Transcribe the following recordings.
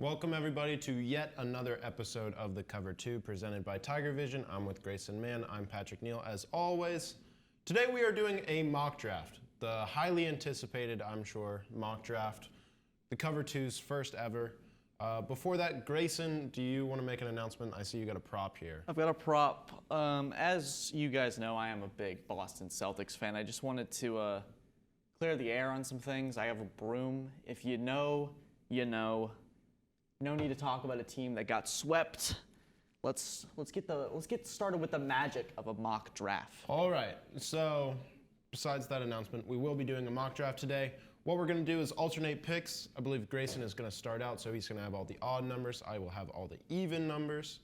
Welcome everybody to yet another episode of The Cover 2 presented by Tigervision. I'm with Grayson Mann. I'm Patrick Neal as always. Today we are doing a mock draft. The highly anticipated, I'm sure, mock draft. The Cover 2's first ever. Before that, Grayson, do you want to make an announcement? I see you got a prop here. I've got a prop. As you guys know, I am a big Boston Celtics fan. I just wanted to clear the air on some things. I have a broom. If you know, you know. No need to talk about a team that got swept. Let's get started with the magic of a mock draft. All right. So, besides that announcement, we will be doing a mock draft today. What we're going to do is alternate picks. I believe Grayson is going to start out, so he's going to have all the odd numbers. I will have all the even numbers.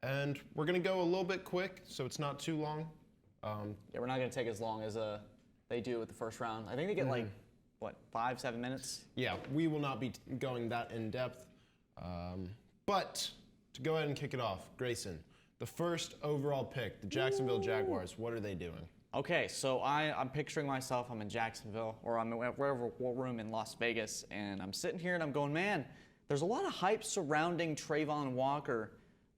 And we're going to go a little bit quick, so it's not too long. Yeah, we're not going to take as long as they do with the first round. I think they get 5-7 minutes? Yeah, we will not be going that in depth. But to go ahead and kick it off, Grayson, the first overall pick, the Jacksonville Jaguars, what are they doing? Okay, so I'm picturing myself, I'm in Jacksonville, or I'm in wherever room in Las Vegas, and I'm sitting here and I'm going, man, there's a lot of hype surrounding Trayvon Walker,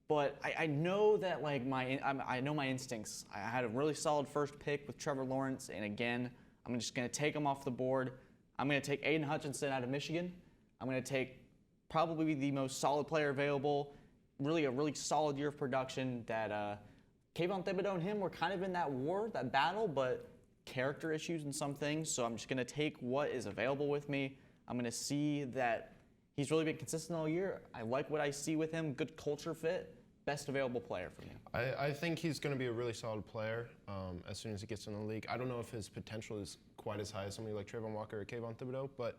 but I know that I know my instincts. I had a really solid first pick with Trevor Lawrence, and again, I'm just going to take him off the board. I'm going to take Aiden Hutchinson out of Michigan. I'm going to take probably the most solid player available, really a really solid year of production that Kayvon Thibodeaux and him were kind of in that war, that battle, but character issues and some things. So I'm just going to take what is available with me. I'm going to see that he's really been consistent all year. I like what I see with him. Good culture fit. Best available player for me. I think he's going to be a really solid player as soon as he gets in the league. I don't know if his potential is quite as high as somebody like Trayvon Walker or Kayvon Thibodeaux, but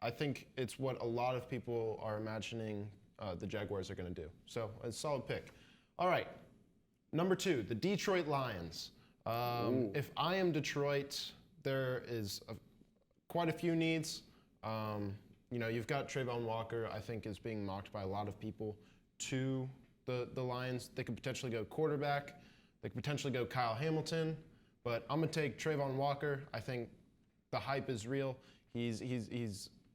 I think it's what a lot of people are imagining the Jaguars are going to do. So, a solid pick. All right, number 2, the Detroit Lions. If I am Detroit, there is quite a few needs. You've got Trayvon Walker, I think, is being mocked by a lot of people to the Lions. They could potentially go quarterback. They could potentially go Kyle Hamilton. But I'm going to take Trayvon Walker. I think the hype is real. He's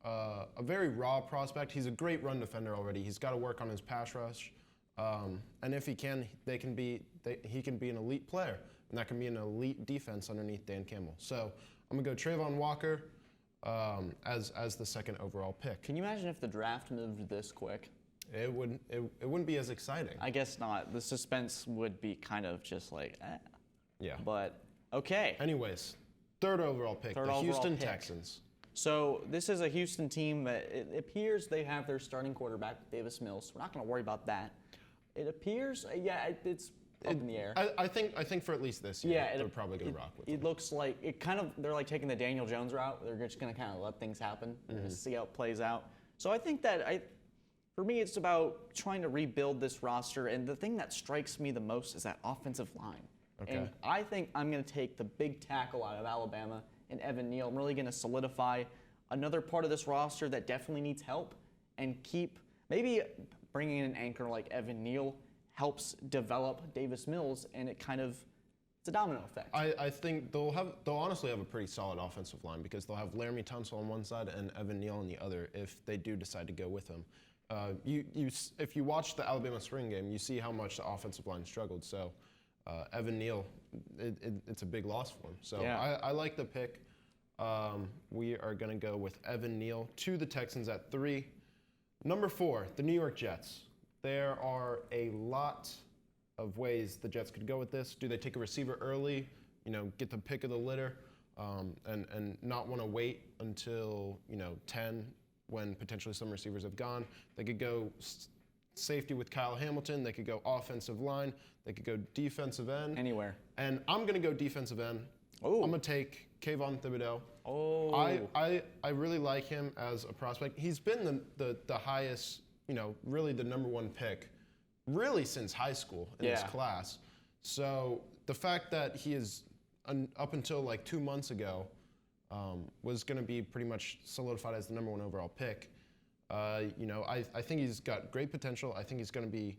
a very raw prospect. He's a great run defender already. He's got to work on his pass rush, and if he can, he can be an elite player, and that can be an elite defense underneath Dan Campbell. So I'm gonna go Trayvon Walker as the second overall pick. Can you imagine if the draft moved this quick? It wouldn't be as exciting. I guess not. The suspense would be kind of just like, Yeah. But okay. Anyways, third overall pick, the Houston Texans. So this is a Houston team that it appears they have their starting quarterback, Davis Mills. We're not going to worry about that. It appears, it's up in the air. I think for at least this year, they're probably going to rock with it. It looks like they're like taking the Daniel Jones route. They're just going to kind of let things happen and see how it plays out. So I think that for me, it's about trying to rebuild this roster. And the thing that strikes me the most is that offensive line. Okay. And I think I'm going to take the big tackle out of Alabama and Evan Neal. I'm really going to solidify another part of this roster that definitely needs help and maybe bringing in an anchor like Evan Neal helps develop Davis Mills, and it's a domino effect. I think they'll honestly have a pretty solid offensive line because they'll have Laramie Tunsil on one side and Evan Neal on the other if they do decide to go with him. If you watch the Alabama spring game, you see how much the offensive line struggled. So Evan Neal, it's a big loss for him. So yeah. I like the pick. We are going to go with Evan Neal to the Texans at 3. Number 4, the New York Jets. There are a lot of ways the Jets could go with this. Do they take a receiver early, get the pick of the litter, and not want to wait until 10 when potentially some receivers have gone? They could go safety with Kyle Hamilton. They could go offensive line. They could go defensive end. Anywhere. And I'm going to go defensive end. Ooh. I'm going to take Kayvon Thibodeaux. Oh. I really like him as a prospect. He's been the highest, really the number 1 pick, really since high school in this class. So the fact that he is, up until like 2 months ago, was going to be pretty much solidified as the number 1 overall pick. I think he's got great potential. I think he's going to be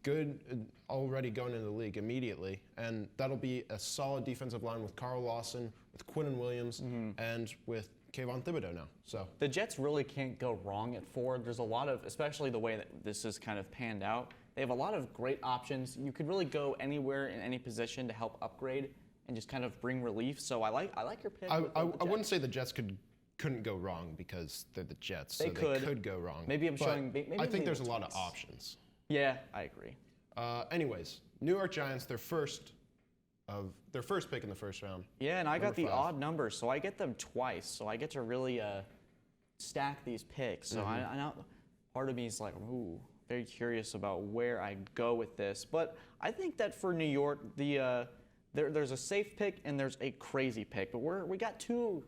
good already going into the league immediately, and that'll be a solid defensive line with Carl Lawson, with Quinnen Williams, and with Kayvon Thibodeaux now. So The Jets really can't go wrong at 4. There's a lot of, especially the way that this is kind of panned out, they have a lot of great options. You could really go anywhere in any position to help upgrade and just kind of bring relief. So I like your pick. I with the Jets. wouldn't say the Jets couldn't go wrong because they're the Jets. They so could. They could go wrong. Maybe I'm but showing. Maybe I I'm think there's a being lot of twice. options. Yeah, I agree. Anyways, New York Giants, their first pick in the first round. Yeah, and I got Number the 5. odd number, so I get them twice. So I get to really stack these picks. So I know part of me is like, ooh, very curious about where I go with this. But I think that for New York, there's a safe pick and there's a crazy pick. But we got two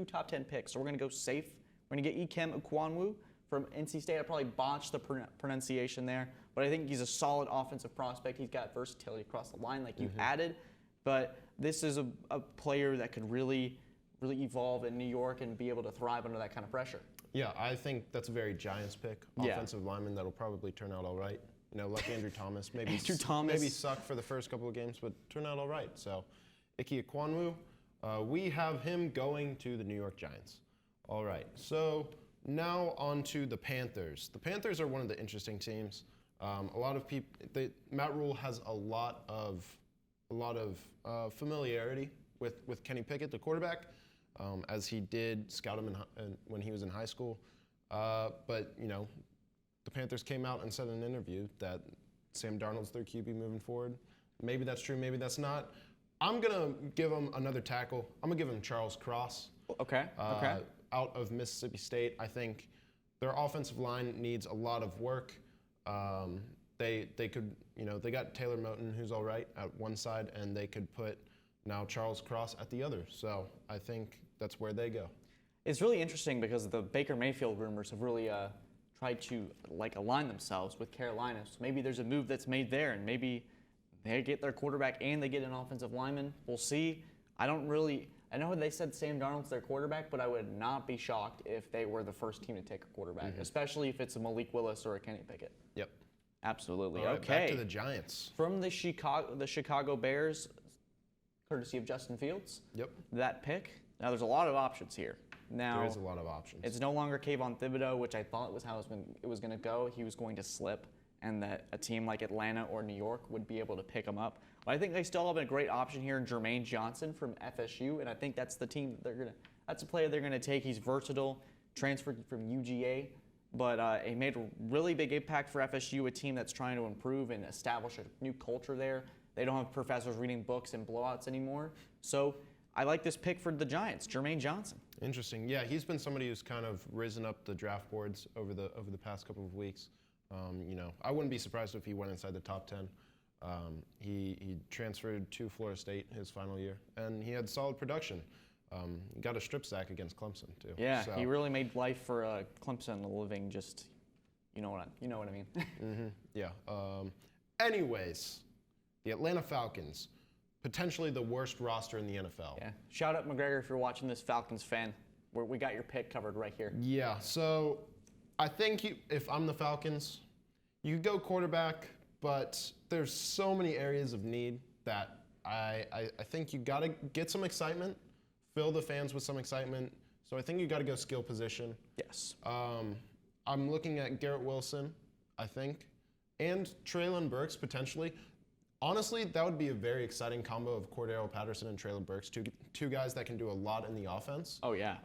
top 10 picks, so we're gonna go safe. We're gonna get Ikem Ekwonu from NC State. I probably botched the pronunciation there, but I think he's a solid offensive prospect. He's got versatility across the line, like you added. But this is a player that could really evolve in New York and be able to thrive under that kind of pressure. Yeah, I think that's a very Giants pick. Yeah. Offensive lineman that'll probably turn out all right. You know, like Andrew Thomas. Maybe Andrew suck for the first couple of games, but turn out all right. So, Ike Ekwonu, we have him going to the New York Giants. All right. So now on to the Panthers. The Panthers are one of the interesting teams. A lot of people. Matt Rule has a lot of familiarity with Kenny Pickett, the quarterback, as he did scout him when he was in high school. But you know, the Panthers came out and said in an interview that Sam Darnold's their QB moving forward. Maybe that's true, maybe that's not. I'm gonna give him another tackle. I'm gonna give him Charles Cross. Okay. Out of Mississippi State. I think their offensive line needs a lot of work. They could, you know, they got Taylor Moton, who's all right at one side, and they could put now Charles Cross at the other. So I think that's where they go. It's really interesting because the Baker Mayfield rumors have really tried to align themselves with Carolina. So maybe there's a move that's made there, and maybe they get their quarterback and they get an offensive lineman. We'll see. I know they said Sam Darnold's their quarterback, but I would not be shocked if they were the first team to take a quarterback, especially if it's a Malik Willis or a Kenny Pickett. Yep. Absolutely. All right, okay. back to the Giants. From the Chicago Bears, courtesy of Justin Fields. Yep. That pick. Now there's a lot of options here. Now There is a lot of options. it's no longer Kayvon Thibodeaux, which I thought was how it was going to go. He was going to slip, and that a team like Atlanta or New York would be able to pick him up. But I think they still have a great option here in Jermaine Johnson from FSU, and I think that's the team that that's a player they're gonna take. He's versatile, transferred from UGA, but he made a really big impact for FSU, a team that's trying to improve and establish a new culture there. They don't have professors reading books and blowouts anymore. So I like this pick for the Giants, Jermaine Johnson. Interesting. Yeah, he's been somebody who's kind of risen up the draft boards over the past couple of weeks. You know, I wouldn't be surprised if he went inside the top 10. He transferred to Florida State his final year, and he had solid production. He got a strip sack against Clemson too. Yeah, so. he really made life for Clemson a living. Just you know what I mean. Yeah. Anyways, the Atlanta Falcons, potentially the worst roster in the NFL. Yeah. Shout out McGregor if you're watching this, Falcons fan. We got your pick covered right here. Yeah. So I think if I'm the Falcons, you could go quarterback, but there's so many areas of need that I think you got to get some excitement, fill the fans with some excitement. So I think you got to go skill position. Yes. I'm looking at Garrett Wilson, I think, and Treylon Burks potentially. Honestly, that would be a very exciting combo of Cordero Patterson and Treylon Burks, two guys that can do a lot in the offense. Oh, yeah.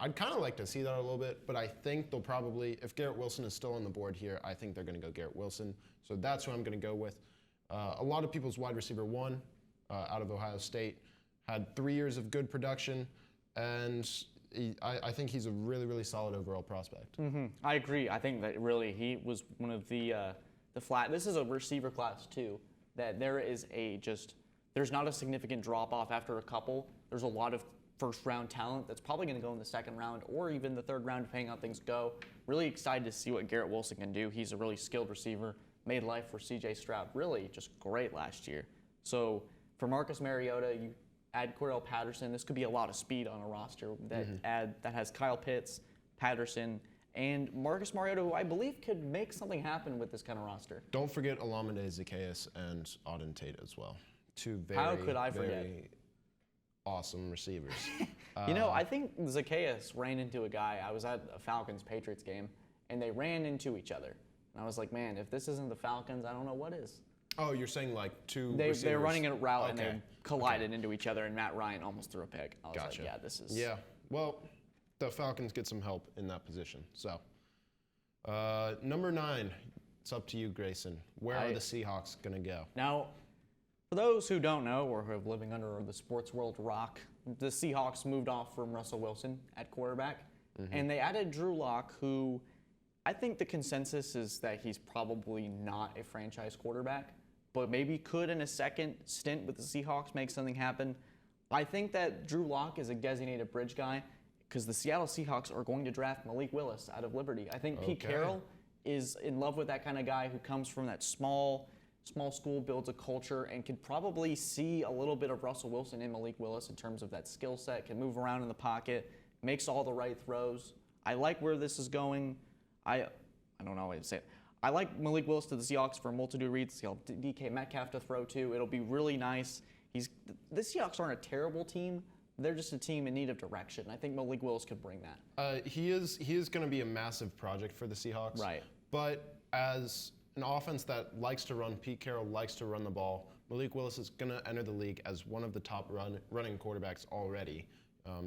I'd kind of like to see that a little bit, but I think they'll probably, if Garrett Wilson is still on the board here, I think they're going to go Garrett Wilson. So that's who I'm going to go with. A lot of people's wide receiver 1 out of Ohio State had 3 years of good production, and I think he's a really, really solid overall prospect. Mm-hmm. I agree. I think that really he was one of the flat. This is a receiver class too. That there's not a significant drop off after a couple. There's a lot of first round talent that's probably going to go in the second round or even the third round, depending on how things go. Really excited to see what Garrett Wilson can do. He's a really skilled receiver. Made life for C.J. Stroud. Really just great last year. So for Marcus Mariota, you add Cordell Patterson. This could be a lot of speed on a roster that has Kyle Pitts, Patterson, and Marcus Mariota, who I believe could make something happen with this kind of roster. Don't forget Olamide Zaccheaus and Auden Tate as well. Two very, How could I forget? awesome receivers. I think Zacchaeus ran into a guy. I was at a Falcons-Patriots game, and they ran into each other. And I was like, man, if this isn't the Falcons, I don't know what is. Oh, you're saying like two They were running a route, Okay. and they collided into each other, and Matt Ryan almost threw a pick. I was Gotcha. like, yeah, this is... Yeah, well, the Falcons get some help in that position. So, number 9, it's up to you, Grayson. Where are the Seahawks going to go? Now, for those who don't know or who are living under the sports world rock, the Seahawks moved off from Russell Wilson at quarterback, and they added Drew Lock, who I think the consensus is that he's probably not a franchise quarterback, but maybe could in a second stint with the Seahawks make something happen. I think that Drew Lock is a designated bridge guy because the Seattle Seahawks are going to draft Malik Willis out of Liberty. I think Pete Carroll is in love with that kind of guy who comes from that small school, builds a culture, and can probably see a little bit of Russell Wilson in Malik Willis in terms of that skill set, can move around in the pocket, makes all the right throws. I like where this is going. I don't know how to say it. I like Malik Willis to the Seahawks for a multitude of reasons. He'll have DK Metcalf to throw to. It'll be really nice. The Seahawks aren't a terrible team. They're just a team in need of direction. I think Malik Willis could bring that. He is going to be a massive project for the Seahawks. Right. But as an offense that likes to run, Pete Carroll likes to run the ball, Malik Willis is going to enter the league as one of the top running quarterbacks already.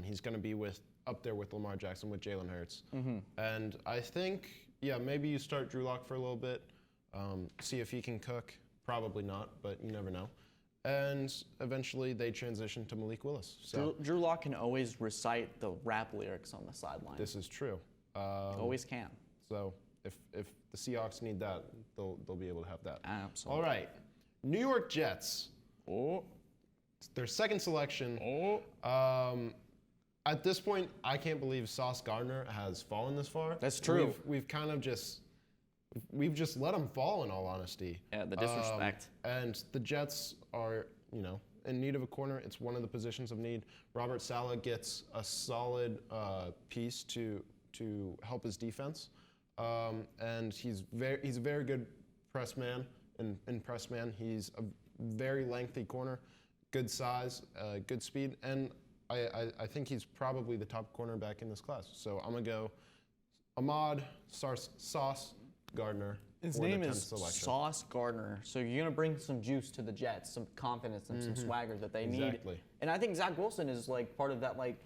He's going to be up there with Lamar Jackson, with Jalen Hurts. And I think, maybe you start Drew Lock for a little bit, see if he can cook. Probably not, but you never know. And eventually they transition to Malik Willis. So Drew Lock can always recite the rap lyrics on the sideline. this is true. Always can. So if the Seahawks need that, they'll be able to have that. Absolutely. All right, New York Jets. Oh. It's their second selection. At this point, I can't believe Sauce Gardner has fallen this far. That's true. We've kind of just let him fall, in all honesty. Yeah, the disrespect. And the Jets are, in need of a corner. It's one of the positions of need. Robert Saleh gets a solid piece to help his defense, and he's a very good press man. In press man, he's a very lengthy corner, good size, good speed, and I think he's probably the top cornerback in this class. So I'm gonna go Ahmad Sauce Gardner. His for the name 10th is selection. Sauce Gardner. So you're going to bring some juice to the Jets, some confidence and some swagger that they need. Exactly. And I think Zach Wilson is like part of that, like,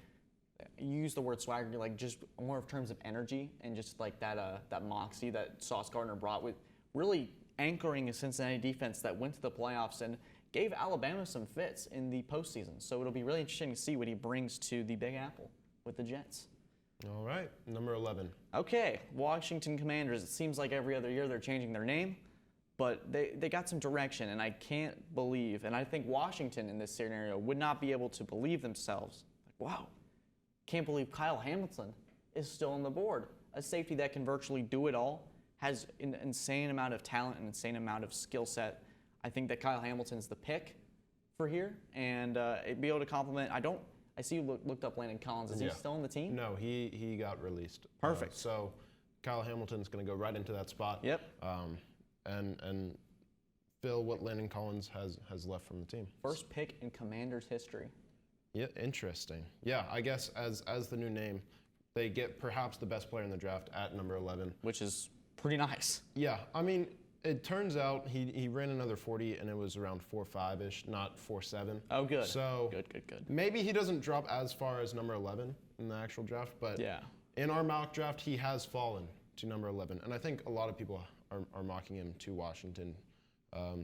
you use the word swagger, like just more in terms of energy and just like that moxie that Sauce Gardner brought with really anchoring a Cincinnati defense that went to the playoffs and gave Alabama some fits in the postseason. So it'll be really interesting to see what he brings to the Big Apple with the Jets. All right, number 11. Okay, Washington Commanders. It seems like every other year they're changing their name, but they got some direction, and I can't believe, and I think Washington in this scenario would not be able to believe themselves. Like, wow, can't believe Kyle Hamilton is still on the board. A safety that can virtually do it all, has an insane amount of talent and insane amount of skill set. I think that Kyle Hamilton's the pick for here, and be able to complement. I see you looked up Landon Collins. Is he still on the team? No, he got released. Perfect. So Kyle Hamilton's going to go right into that spot. Yep. And fill what Landon Collins has left from the team. First pick in Commanders history. Yeah, interesting. Yeah, I guess as the new name, they get perhaps the best player in the draft at number 11. Which is pretty nice. Yeah, I mean, it turns out he ran another 40, and it was around 4.5-ish, not 4.7. Oh, good. So good. Maybe he doesn't drop as far as number 11 in the actual draft, but Yeah. in our mock draft, he has fallen to number 11, and I think a lot of people are mocking him to Washington.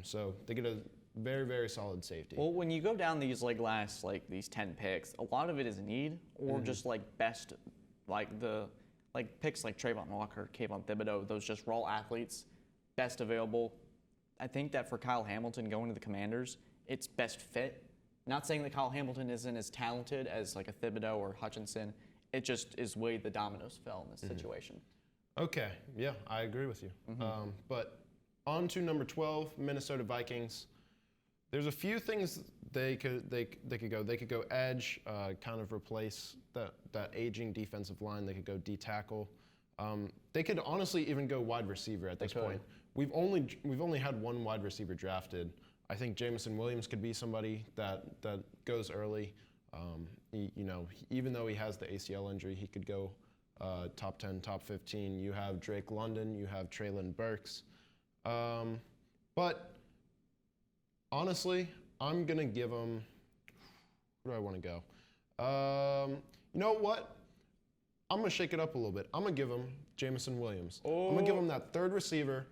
So they get a very, very solid safety. Well, when you go down these these 10 picks, a lot of it is need or just best, picks like Trayvon Walker, Kayvon Thibodeaux, those just raw athletes, best available. I think that for Kyle Hamilton going to the Commanders, it's best fit. Not saying that Kyle Hamilton isn't as talented as like a Thibodeaux or Hutchinson. It just is way the dominoes fell in this situation. Okay, yeah, I agree with you. But on to number 12, Minnesota Vikings. There's a few things they could go. They could go edge, kind of replace that aging defensive line. They could go D tackle. They could honestly even go wide receiver at this point. We've only had one wide receiver drafted. I think Jameson Williams could be somebody that goes early. Even though he has the ACL injury, he could go top 10, top 15. You have Drake London, you have Traylon Burks. But honestly, I'm going to give him, where do I want to go? You know what? I'm going to shake it up a little bit. I'm going to give him Jameson Williams. I'm going to give him that third receiver.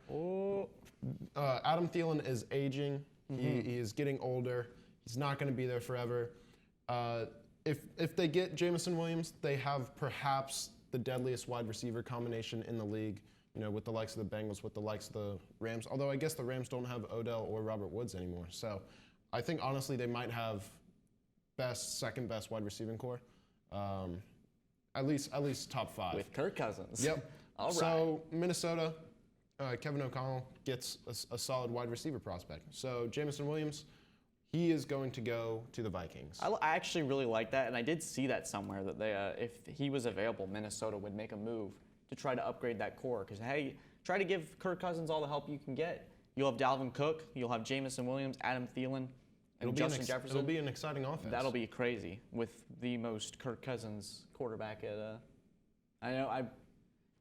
Adam Thielen is aging. He is getting older. He's not going to be there forever. If they get Jameson Williams, they have perhaps the deadliest wide receiver combination in the league, with the likes of the Bengals, with the likes of the Rams. Although I guess the Rams don't have Odell or Robert Woods anymore. So I think, honestly, they might have second best wide receiving core. At least top 5. With Kirk Cousins. Yep. All right. So Minnesota, Kevin O'Connell gets a solid wide receiver prospect. So Jameson Williams, he is going to go to the Vikings. I actually really like that, and I did see that somewhere that they, if he was available, Minnesota would make a move to try to upgrade that core. Because, hey, try to give Kirk Cousins all the help you can get. You'll have Dalvin Cook, you'll have Jameson Williams, Adam Thielen, and Justin Jefferson. It'll be an exciting offense. That'll be crazy with the most Kirk Cousins quarterback at.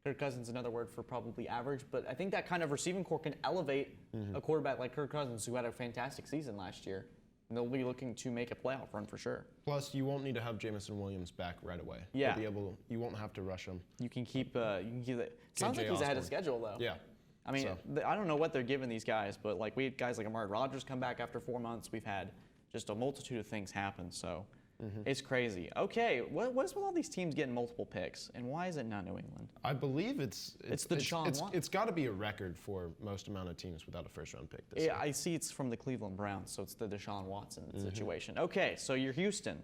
Kirk Cousins is another word for probably average, but I think that kind of receiving core can elevate a quarterback like Kirk Cousins, who had a fantastic season last year. And they'll be looking to make a playoff run for sure. Plus, you won't need to have Jameson Williams back right away. Yeah. You won't have to rush him. You can keep it. Sounds like he's ahead of schedule, though. Yeah. I mean, I don't know what they're giving these guys, but we had guys like Amari Rodgers come back after 4 months. We've had just a multitude of things happen, so it's crazy. Okay, what is with all these teams getting multiple picks, and why is it not New England? I believe it's the Deshaun Watson. It's got to be a record for most amount of teams without a first-round pick this year. I see it's from the Cleveland Browns, so it's the Deshaun Watson situation. Okay, so you're Houston,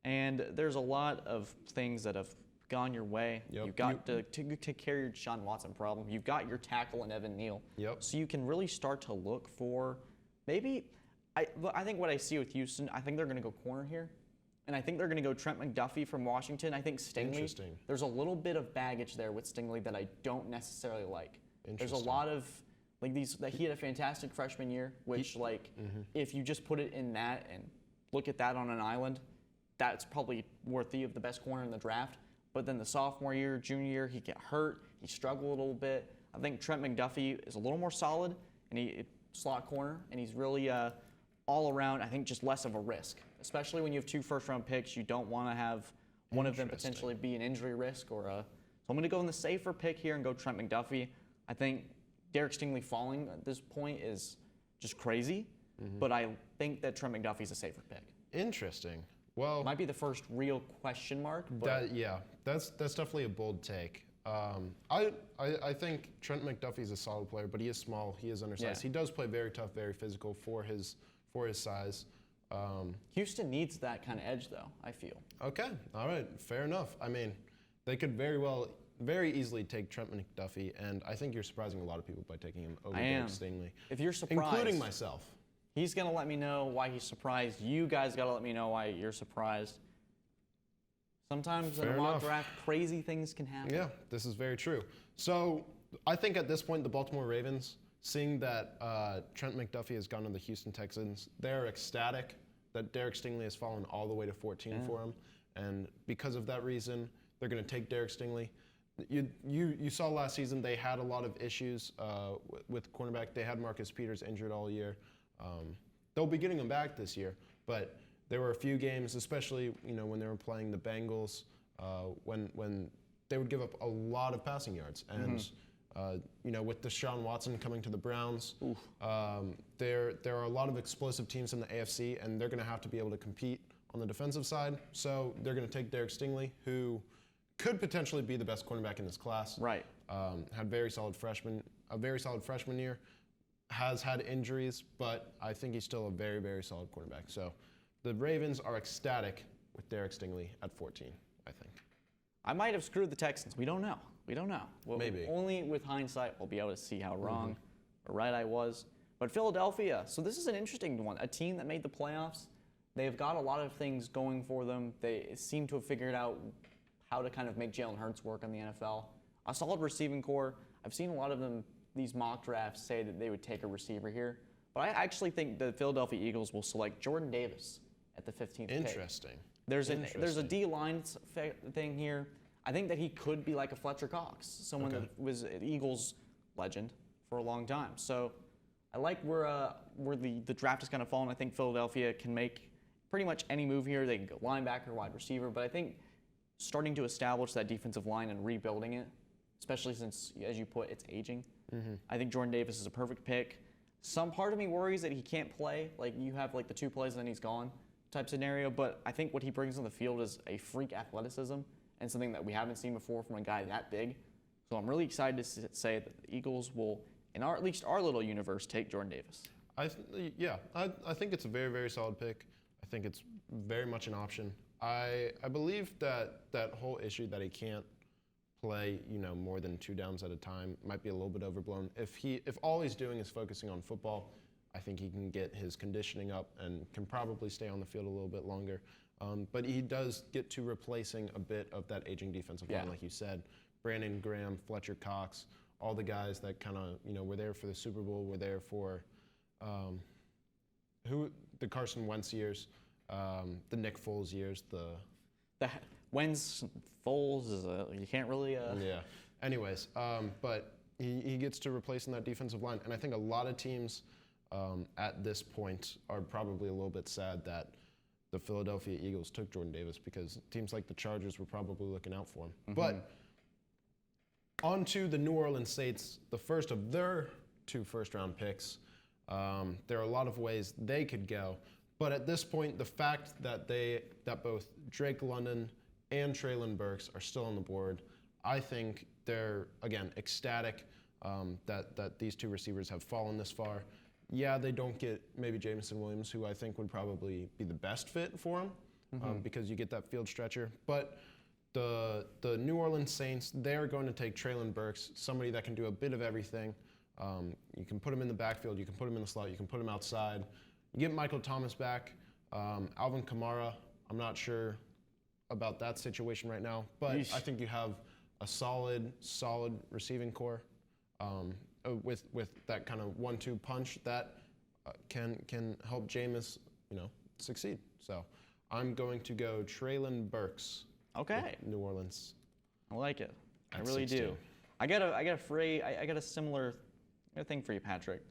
and there's a lot of things that have gone your way. Yep. You've got to take care of your Deshaun Watson problem. You've got your tackle in Evan Neal. Yep. So you can really start to look for maybe I think what I see with Houston, I think they're going to go corner here. And I think they're going to go Trent McDuffie from Washington. I think Stingley, there's a little bit of baggage there with Stingley that I don't necessarily like. There's a lot of, he had a fantastic freshman year, which, if you just put it in that and look at that on an island, that's probably worthy of the best corner in the draft. But then the sophomore year, junior year, he got hurt. He struggled a little bit. I think Trent McDuffie is a little more solid, and he slot corner, and he's really all around, I think, just less of a risk. Especially when you have 2 first-round picks, you don't want to have one of them potentially be an injury risk or a. So I'm going to go in the safer pick here and go Trent McDuffie. I think Derek Stingley falling at this point is just crazy, but I think that Trent McDuffie is a safer pick. Interesting. Well, might be the first real question mark. But that's definitely a bold take. I think Trent McDuffie is a solid player, but he is small. He is undersized. Yeah. He does play very tough, very physical for his size. Houston needs that kind of edge, though, I feel. Okay, all right, fair enough. I mean, they could very easily take Trent McDuffie, and I think you're surprising a lot of people by taking him over Derek Stingley. If you're surprised, including myself. He's going to let me know why he's surprised. You guys got to let me know why you're surprised. Sometimes in a mock draft, crazy things can happen. Yeah, this is very true. So I think at this point, the Baltimore Ravens, seeing that Trent McDuffie has gone to the Houston Texans, they're ecstatic that Derek Stingley has fallen all the way to 14 for him. And because of that reason, they're going to take Derek Stingley. You saw last season they had a lot of issues with cornerback. They had Marcus Peters injured all year. They'll be getting him back this year, but there were a few games, especially when they were playing the Bengals, when they would give up a lot of passing yards. And with Deshaun Watson coming to the Browns, there are a lot of explosive teams in the AFC, and they're going to have to be able to compete on the defensive side. So they're going to take Derek Stingley, who could potentially be the best cornerback in this class. Right. Had a very solid freshman year. Has had injuries, but I think he's still a very, very solid cornerback. So the Ravens are ecstatic with Derek Stingley at 14, I think. I might have screwed the Texans. We don't know. Maybe. Only with hindsight we'll be able to see how wrong or right I was. But Philadelphia, so this is an interesting one. A team that made the playoffs. They've got a lot of things going for them. They seem to have figured out how to kind of make Jalen Hurts work in the NFL. A solid receiving core. I've seen a lot of them, these mock drafts, say that they would take a receiver here. But I actually think the Philadelphia Eagles will select Jordan Davis at the 15th pick. Interesting. There's a D-line thing here. I think that he could be like a Fletcher Cox, someone that was an Eagles legend for a long time. So I like where the draft is kind of fallen. I think Philadelphia can make pretty much any move here. They can go linebacker, wide receiver, but I think starting to establish that defensive line and rebuilding it, especially since, as you put, it's aging. I think Jordan Davis is a perfect pick. Some part of me worries that he can't play. Like, you have like the 2 plays and then he's gone type scenario, but I think what he brings on the field is a freak athleticism and something that we haven't seen before from a guy that big. So I'm really excited to say that the Eagles will, in at least our little universe, take Jordan Davis. I think it's a very, very solid pick. I think it's very much an option. I believe that whole issue that he can't play, more than 2 downs at a time might be a little bit overblown. If all he's doing is focusing on football, I think he can get his conditioning up and can probably stay on the field a little bit longer. But he does get to replacing a bit of that aging defensive line, like you said. Brandon Graham, Fletcher Cox, all the guys that kind of, were there for the Super Bowl, were there for the Carson Wentz years, the Nick Foles years, the Wentz Foles is you can't really. Yeah. Anyways, but he gets to replace in that defensive line, and I think a lot of teams at this point are probably a little bit sad that the Philadelphia Eagles took Jordan Davis, because teams like the Chargers were probably looking out for him. But on to the New Orleans Saints, the first of their 2 first-round picks. There are a lot of ways they could go, but at this point, the fact that both Drake London and Treylon Burks are still on the board, I think they're, again, ecstatic that these 2 receivers have fallen this far. Yeah, they don't get maybe Jameson Williams, who I think would probably be the best fit for him, because you get that field stretcher. But the New Orleans Saints, they are going to take Treylon Burks, somebody that can do a bit of everything. You can put him in the backfield, you can put him in the slot, you can put him outside. You get Michael Thomas back, Alvin Kamara. I'm not sure about that situation right now, but I think you have a solid receiving core. With that kind of 1-2 punch that can help Jameis, succeed. So I'm going to go Treylon Burks. Okay. New Orleans. I like it. I really do. I got a similar thing for you, Patrick.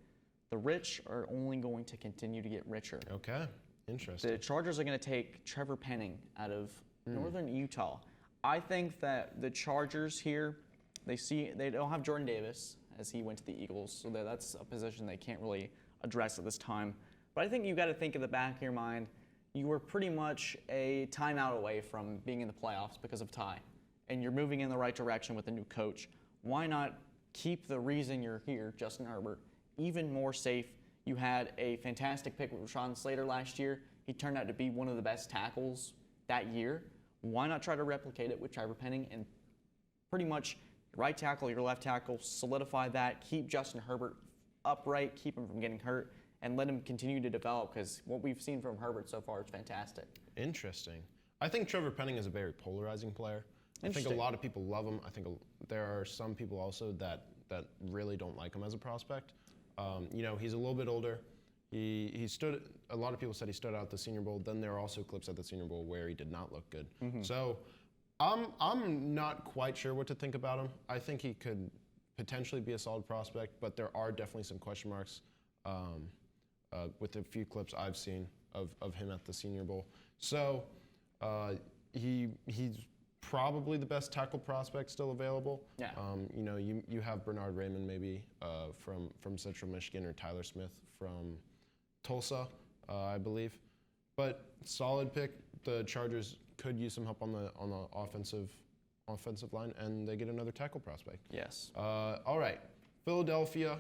The rich are only going to continue to get richer. Okay. Interesting. The Chargers are going to take Trevor Pennington out of northern Utah. I think that the Chargers here, they don't have Jordan Davis, as he went to the Eagles, so that's a position they can't really address at this time. But I think you got to think in the back of your mind, you were pretty much a timeout away from being in the playoffs because of Ty, and you're moving in the right direction with a new coach. Why not keep the reason you're here, Justin Herbert, even more safe? You had a fantastic pick with Rashawn Slater last year. He turned out to be one of the best tackles that year. Why not try to replicate it with Trevor Pennington and pretty much right tackle, your left tackle, solidify that, keep Justin Herbert upright, keep him from getting hurt, and let him continue to develop, because what we've seen from Herbert so far is fantastic. Interesting. I think Trevor Pennington is a very polarizing player. I think a lot of people love him. I think there are some people also that really don't like him as a prospect. He's a little bit older. He stood. A lot of people said he stood out at the Senior Bowl. Then there are also clips at the Senior Bowl where he did not look good. So I'm not quite sure what to think about him. I think he could potentially be a solid prospect, but there are definitely some question marks with the few clips I've seen of him at the Senior Bowl. So he's probably the best tackle prospect still available. Yeah. You have Bernard Raymond maybe from Central Michigan, or Tyler Smith from Tulsa, I believe. But solid pick. The Chargers could use some help on the offensive line, and they get another tackle prospect. Yes. All right, Philadelphia,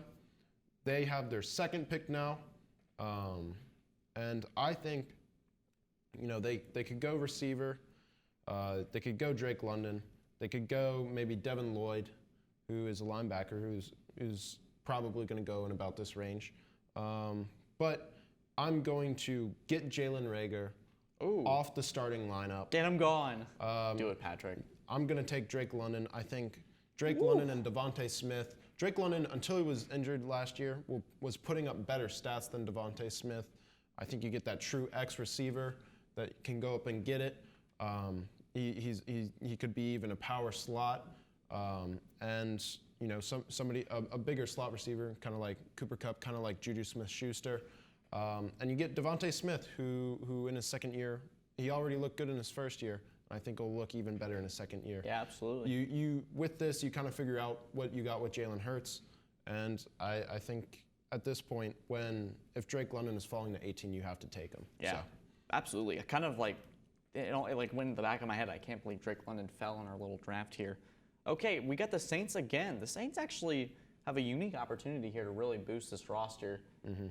they have their 2nd pick now, and I think they could go receiver, they could go Drake London, they could go maybe Devin Lloyd, who is a linebacker who's probably going to go in about this range, but I'm going to get Jalen Reagor off the starting lineup. Get him gone. Do it, Patrick. I'm going to take Drake London. I think Drake London and Devontae Smith. Drake London, until he was injured last year, was putting up better stats than Devontae Smith. I think you get that true X receiver that can go up and get it. He could be even a power slot, and a bigger slot receiver, kind of like Cooper Kupp, kind of like Juju Smith-Schuster, and you get Devontae Smith, who in his second year, he already looked good in his first year. I think he'll look even better in his second year. Yeah, absolutely. You with this, you kind of figure out what you got with Jalen Hurts, and I think at this point, if Drake London is falling to 18, you have to take him. Yeah, so. Absolutely. I kind of like, it went in the back of my head. I can't believe Drake London fell in our little draft here. Okay, we got the Saints again. The Saints actually have a unique opportunity here to really boost this roster.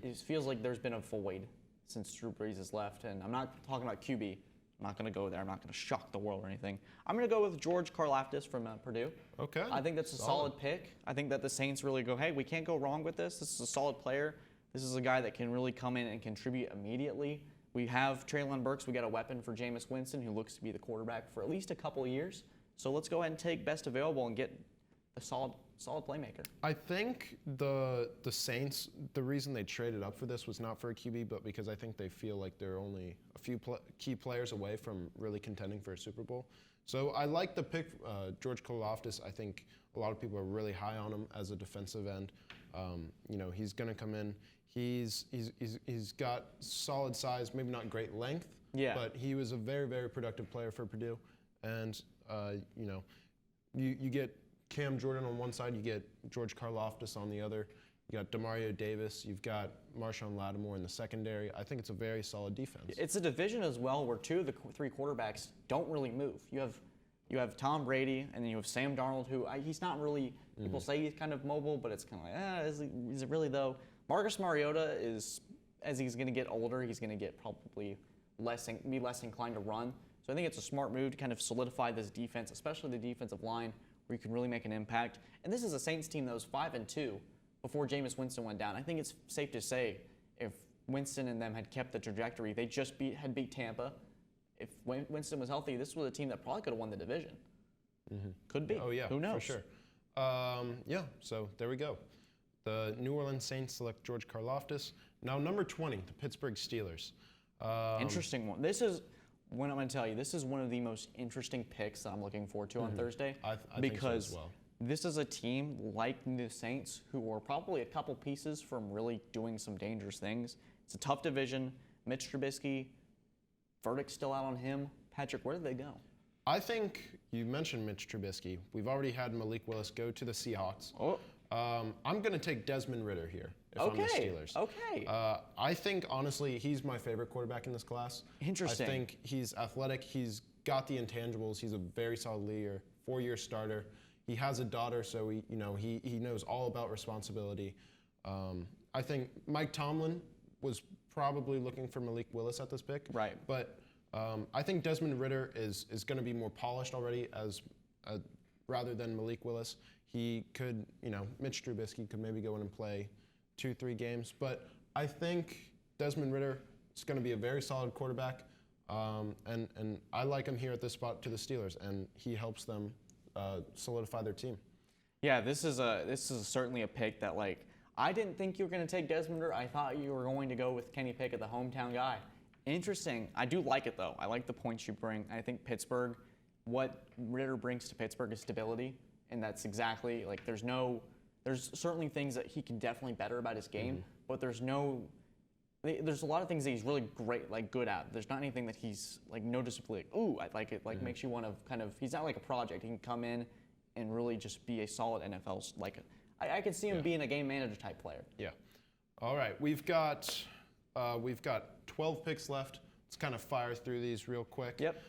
It feels like there's been a void since Drew Brees has left, and I'm not talking about QB. I'm not going to go there. I'm not going to shock the world or anything. I'm going to go with George Karlaftis from Purdue. Okay. I think that's a solid pick. I think that the Saints really go, hey, we can't go wrong with this. This is a solid player. This is a guy that can really come in and contribute immediately. We have Treylon Burks. We got a weapon for Jameis Winston, who looks to be the quarterback for at least a couple of years. So let's go ahead and take best available and get a solid playmaker. I think the Saints, the reason they traded up for this was not for a QB, but because I think they feel like they're only a few key players away from really contending for a Super Bowl. So I like the pick, George Karlaftis. I think a lot of people are really high on him as a defensive end. He's going to come in. He's got solid size, maybe not great length, but he was a very, very productive player for Purdue. And, you get Cam Jordan on one side, you get George Karlaftis on the other. You got Demario Davis, you've got Marshawn Lattimore in the secondary. I think it's a very solid defense. It's a division as well where two of the three quarterbacks don't really move. You have Tom Brady, and then you have Sam Darnold, who he's not really, people say he's kind of mobile, but it's kind of like, is it really though? Marcus Mariota is, as he's going to get older, he's going to get probably be less inclined to run. So I think it's a smart move to kind of solidify this defense, especially the defensive line, where you can really make an impact. And this is a Saints team that was 5-2 before Jameis Winston went down. I think it's safe to say if Winston and them had kept the trajectory, they just had beat Tampa. If Winston was healthy, this was a team that probably could have won the division. Could be. Oh, yeah, who knows? for sure. So there we go. The New Orleans Saints select George Karlaftis. Now, number 20, the Pittsburgh Steelers. Interesting one. This is what I'm going to tell you. This is one of the most interesting picks that I'm looking forward to on Thursday. I think so as well. This is a team like the Saints who are probably a couple pieces from really doing some dangerous things. It's a tough division. Mitch Trubisky, verdict still out on him. Patrick, where did they go? I think you mentioned Mitch Trubisky. We've already had Malik Willis go to the Seahawks. I'm going to take Desmond Ridder here if I'm the Steelers. Okay. I think, honestly, he's my favorite quarterback in this class. Interesting. I think he's athletic. He's got the intangibles. He's a very solid leader, 4-year starter. He has a daughter, so he knows all about responsibility. I think Mike Tomlin was probably looking for Malik Willis at this pick. Right. But I think Desmond Ridder is going to be more polished already rather than Malik Willis. He could, Mitch Trubisky could maybe go in and play 2-3 games. But I think Desmond Ridder is going to be a very solid quarterback. And I like him here at this spot to the Steelers, and he helps them solidify their team. Yeah, this is certainly a pick that, I didn't think you were going to take Desmond Ridder. I thought you were going to go with Kenny Pickett, the hometown guy. Interesting. I do like it, though. I like the points you bring. I think Pittsburgh, what Ridder brings to Pittsburgh is stability. And that's exactly, there's certainly things that he can definitely better about his game, but there's a lot of things that he's really good at. There's not anything that he's noticeably ooh, I like it, makes you want to he's not like a project. He can come in and really just be a solid NFL, I can see him being a game manager type player. Yeah. All right, we've got 12 picks left. Let's kind of fire through these real quick. Yep.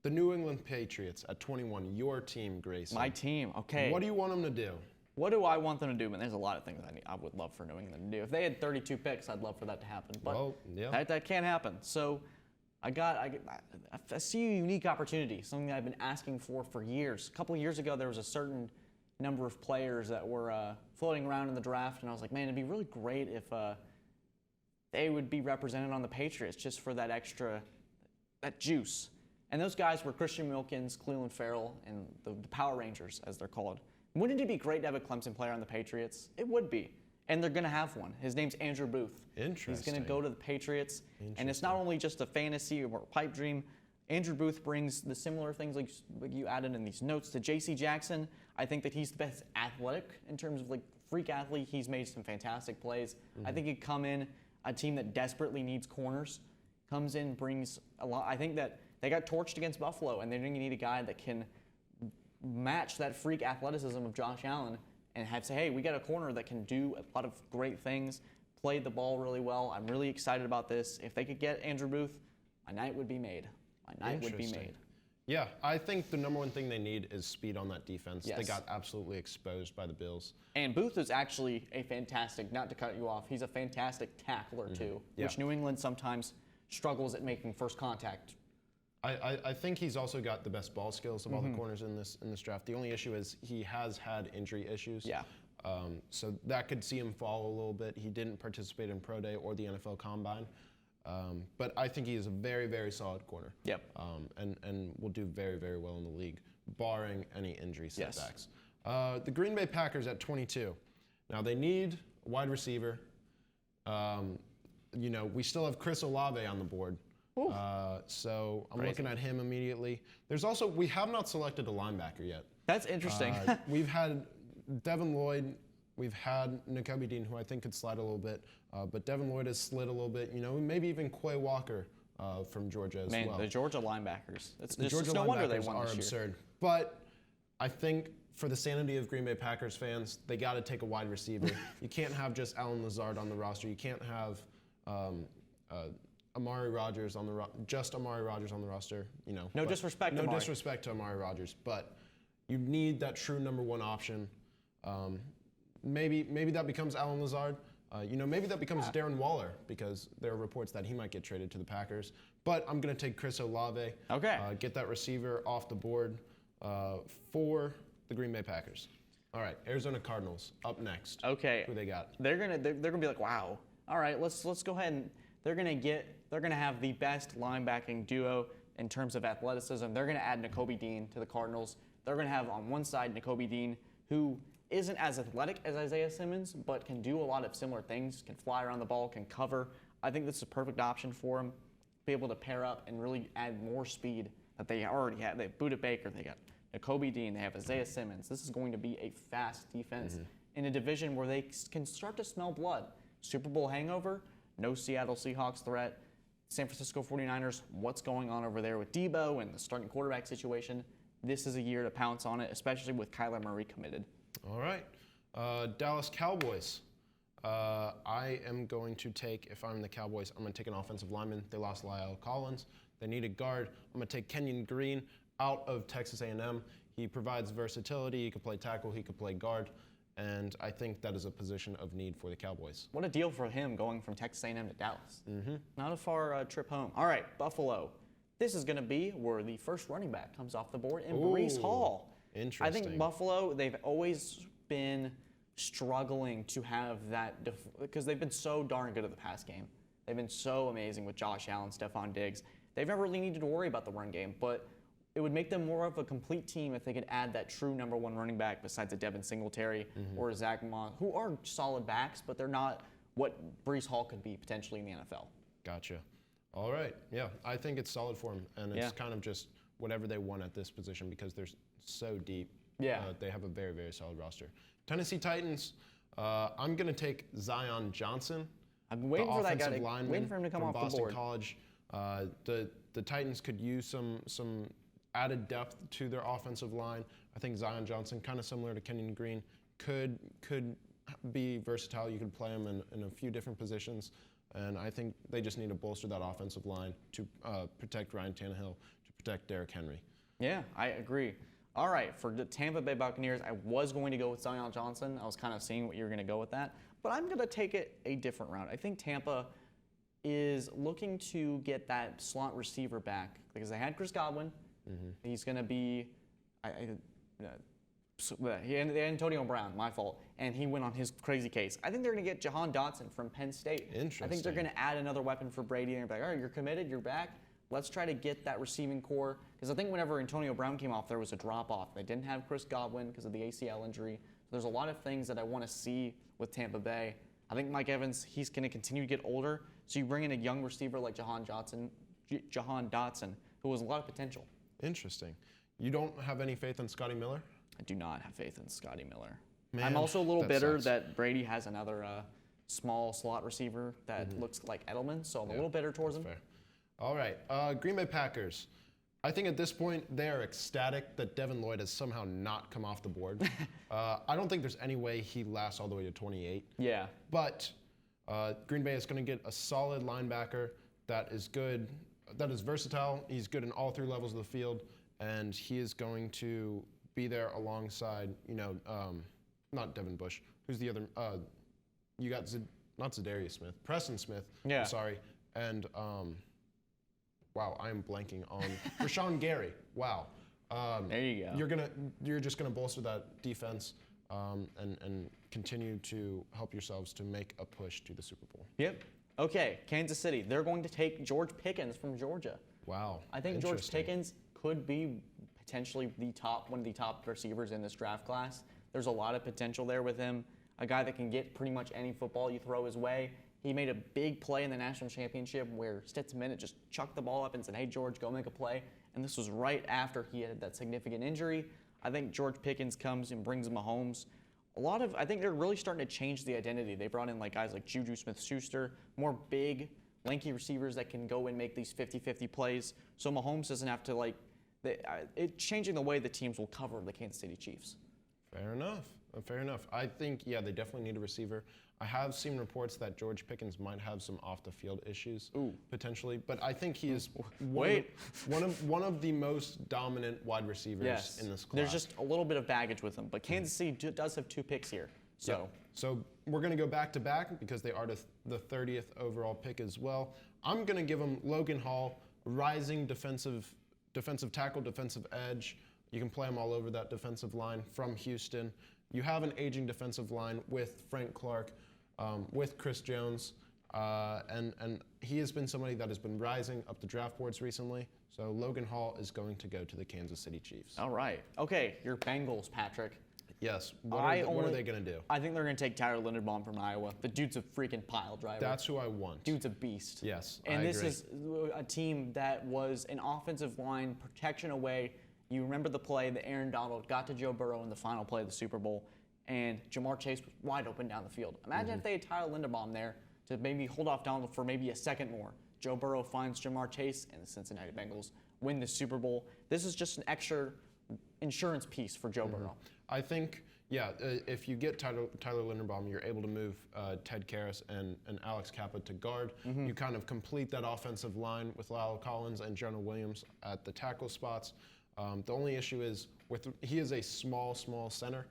The New England Patriots at 21, your team, Grayson. My team, okay. What do you want them to do? What do I want them to do? Man, there's a lot of things I would love for New England to do. If they had 32 picks, I'd love for that to happen. But that can't happen. So I see a unique opportunity, something that I've been asking for years. A couple of years ago, there was a certain number of players that were floating around in the draft, and I was like, man, it'd be really great if they would be represented on the Patriots just for that extra, that juice. And those guys were Christian Wilkins, Cleveland Farrell, and the Power Rangers, as they're called. Wouldn't it be great to have a Clemson player on the Patriots? It would be. And they're going to have one. His name's Andrew Booth. Interesting. He's going to go to the Patriots. And it's not only just a fantasy or pipe dream. Andrew Booth brings the similar things like you added in these notes to J.C. Jackson. I think that he's the best athletic in terms of like freak athlete. He's made some fantastic plays. I think he'd come in, a team that desperately needs corners, comes in, brings a lot. I think that they got torched against Buffalo, and they're going to need a guy that can match that freak athleticism of Josh Allen and say, hey, we got a corner that can do a lot of great things, played the ball really well. I'm really excited about this. If they could get Andrew Booth, my night would be made. My night would be made. Yeah, I think the number one thing they need is speed on that defense. Yes. They got absolutely exposed by the Bills. And Booth is actually a fantastic, not to cut you off, he's a fantastic tackler too, which New England sometimes struggles at making first contact. I think he's also got the best ball skills of all the corners in this draft. The only issue is he has had injury issues. Yeah. So that could see him fall a little bit. He didn't participate in Pro Day or the NFL Combine. But I think he is a very, very solid corner. Yep. And will do very, very well in the league, barring any injury setbacks. Yes. The Green Bay Packers at 22. Now they need a wide receiver. We still have Chris Olave on the board. So I'm looking at him immediately. We have not selected a linebacker yet. That's interesting. We've had Devin Lloyd. We've had Nakobe Dean, who I think could slide a little bit. But Devin Lloyd has slid a little bit. Maybe even Quay Walker from Georgia as well. Man, the Georgia linebackers. Georgia no wonder they linebackers won are this year. absurd. But I think for the sanity of Green Bay Packers fans, they got to take a wide receiver. You can't have just Allen Lazard on the roster. You can't have Amari Rodgers on the roster. No disrespect to No Amari. disrespect to Amari Rodgers, but you need that true number one option. Maybe that becomes Allen Lazard. Maybe that becomes Darren Waller, because there are reports that he might get traded to the Packers. But I'm going to take Chris Olave. Okay. Get that receiver off the board for the Green Bay Packers. All right, Arizona Cardinals up next. Okay. Who they got? They're gonna be like, wow. All right, let's go ahead and they're gonna have the best linebacking duo in terms of athleticism. They're gonna add Nakobe Dean to the Cardinals. They're gonna have on one side Nakobe Dean, who isn't as athletic as Isaiah Simmons, but can do a lot of similar things, can fly around the ball, can cover. I think this is a perfect option for him, be able to pair up and really add more speed that they already have. They have Budda Baker, they got Nakobe Dean, they have Isaiah Simmons. This is going to be a fast defense in a division where they can start to smell blood. Super Bowl hangover, no Seattle Seahawks threat. San Francisco 49ers, what's going on over there with Debo and the starting quarterback situation? This is a year to pounce on it, especially with Kyler Murray committed. All right. Dallas Cowboys. I am going to take, if I'm the Cowboys, I'm going to take an offensive lineman. They lost Lyle Collins. They need a guard. I'm going to take Kenyon Green out of Texas A&M. He provides versatility. He could play tackle. He could play guard. And I think that is a position of need for the Cowboys. What a deal for him going from Texas A&M to Dallas. Not a far trip home. All right, Buffalo. This is going to be where the first running back comes off the board in Breece Hall. Interesting. I think Buffalo, they've always been struggling to have that because they've been so darn good at the pass game. They've been so amazing with Josh Allen, Stephon Diggs. They've never really needed to worry about the run game, but it would make them more of a complete team if they could add that true number one running back besides a Devin Singletary or a Zach Moss, who are solid backs, but they're not what Breece Hall could be potentially in the NFL. Gotcha. All right. Yeah, I think it's solid for them, and it's kind of just whatever they want at this position because they're so deep. Yeah. They have a very, very solid roster. Tennessee Titans, I'm going to take Zion Johnson. I've been waiting for that guy waiting for him to come from off Boston the board. College. The Titans could use some added depth to their offensive line. I think Zion Johnson, kind of similar to Kenyon Green, could be versatile. You could play him in a few different positions. And I think they just need to bolster that offensive line to protect Ryan Tannehill, to protect Derrick Henry. Yeah, I agree. All right, for the Tampa Bay Buccaneers, I was going to go with Zion Johnson. I was kind of seeing what you were going to go with that. But I'm going to take it a different route. I think Tampa is looking to get that slot receiver back because they had Chris Godwin. He's going to be Antonio Brown, my fault, and he went on his crazy case. I think they're going to get Jahan Dotson from Penn State. Interesting. I think they're going to add another weapon for Brady. And they're like, all right, you're committed, you're back. Let's try to get that receiving core. Because I think whenever Antonio Brown came off, there was a drop-off. They didn't have Chris Godwin because of the ACL injury. So there's a lot of things that I want to see with Tampa Bay. I think Mike Evans, he's going to continue to get older. So you bring in a young receiver like Jahan Dotson, who who has a lot of potential. Interesting. You don't have any faith in Scotty Miller? I do not have faith in Scotty Miller. Man, I'm also a little that bitter sucks. that Brady has another small slot receiver that looks like Edelman, so I'm a little bitter towards him. Fair. All right, Green Bay Packers. I think at this point they are ecstatic that Devin Lloyd has somehow not come off the board. I don't think there's any way he lasts all the way to 28. Yeah. But Green Bay is going to get a solid linebacker that is good, that is versatile. He's good in all three levels of the field, and he is going to be there alongside, not Devin Bush. Who's the other? You got not Zadarius Smith, Preston Smith. Yeah. I'm sorry, and wow, I am blanking on Rashawn Gary. Wow. There you go. You're just gonna bolster that defense and continue to help yourselves to make a push to the Super Bowl. Yep. Okay, Kansas City. They're going to take George Pickens from Georgia. Wow. I think George Interesting. Pickens could be potentially one of the top receivers in this draft class. There's a lot of potential there with him. A guy that can get pretty much any football you throw his way. He made a big play in the national championship where Stetson Bennett just chucked the ball up and said, "Hey, George, go make a play." And this was right after he had that significant injury. I think George Pickens comes and brings Mahomes. I think they're really starting to change the identity. They brought in guys like Juju Smith-Schuster, more big, lanky receivers that can go and make these 50-50 plays. So Mahomes doesn't have to it's changing the way the teams will cover the Kansas City Chiefs. Fair enough. Fair enough. I think, they definitely need a receiver. I have seen reports that George Pickens might have some off-the-field issues, potentially, but I think he is one of the most dominant wide receivers in this class. There's just a little bit of baggage with him, but Kansas City does have 2 picks here. So we're going to go back-to-back because they are the 30th overall pick as well. I'm going to give them Logan Hall, rising defensive tackle, defensive edge. You can play him all over that defensive line from Houston. You have an aging defensive line with Frank Clark, with Chris Jones, and he has been somebody that has been rising up the draft boards recently. So Logan Hall is going to go to the Kansas City Chiefs. All right. Okay, your Bengals, Patrick. Yes. What are they going to do? I think they're going to take Tyler Linderbaum from Iowa. The dude's a freaking pile driver. That's who I want. Dude's a beast. Yes, and I this agree. is a team that was an offensive line protection away. You remember the play that Aaron Donald got to Joe Burrow in the final play of the Super Bowl, and Jamar Chase was wide open down the field. Imagine if they had Tyler Linderbaum there to maybe hold off Donald for maybe a second more. Joe Burrow finds Jamar Chase, and the Cincinnati Bengals win the Super Bowl. This is just an extra insurance piece for Joe Burrow. I think, if you get Tyler Linderbaum, you're able to move Ted Karras and Alex Kappa to guard. You kind of complete that offensive line with Lyle Collins and Jonah Williams at the tackle spots. The only issue is he is a small center.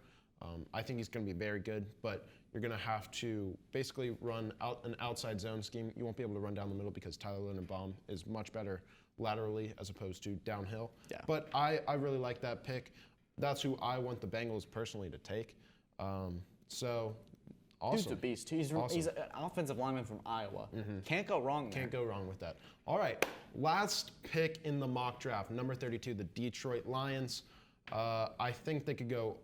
I think he's going to be very good, but you're going to have to basically run out an outside zone scheme. You won't be able to run down the middle because Tyler Linderbaum is much better laterally as opposed to downhill. Yeah. But I really like that pick. That's who I want the Bengals personally to take. So, awesome. Dude's a beast. He's an offensive lineman from Iowa. Can't go wrong there. Can't go wrong with that. All right, last pick in the mock draft, number 32, the Detroit Lions. I think they could go,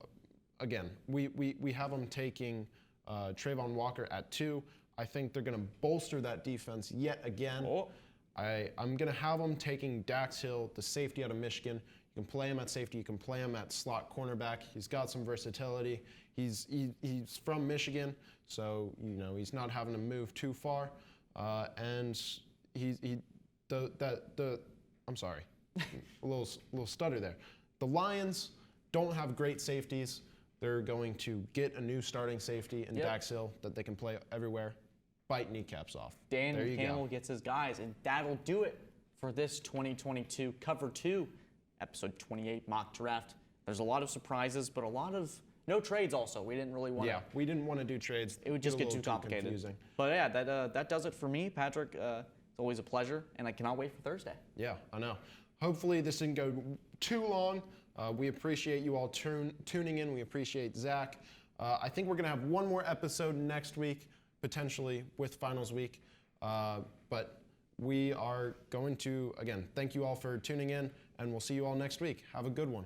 again, we have them taking Trayvon Walker at 2. I think they're going to bolster that defense yet again. I'm going to have them taking Dax Hill, the safety out of Michigan. You can play him at safety. You can play him at slot cornerback. He's got some versatility. He's from Michigan, so he's not having to move too far. And I'm sorry, a little stutter there. The Lions don't have great safeties. They're going to get a new starting safety in Dax Hill that they can play everywhere. Bite kneecaps off. Dan Campbell gets his guys, and that'll do it for this 2022 Cover 2. Episode 28 mock draft. There's a lot of surprises, but no trades also. We didn't really want to. Yeah, we didn't want to do trades. It would just get too complicated. Confusing. But yeah, that does it for me, Patrick. It's always a pleasure, and I cannot wait for Thursday. Yeah, I know. Hopefully this didn't go too long. We appreciate you all tuning in. We appreciate Zach. I think we're going to have one more episode next week, potentially with finals week. But we are going to, again, thank you all for tuning in, and we'll see you all next week. Have a good one.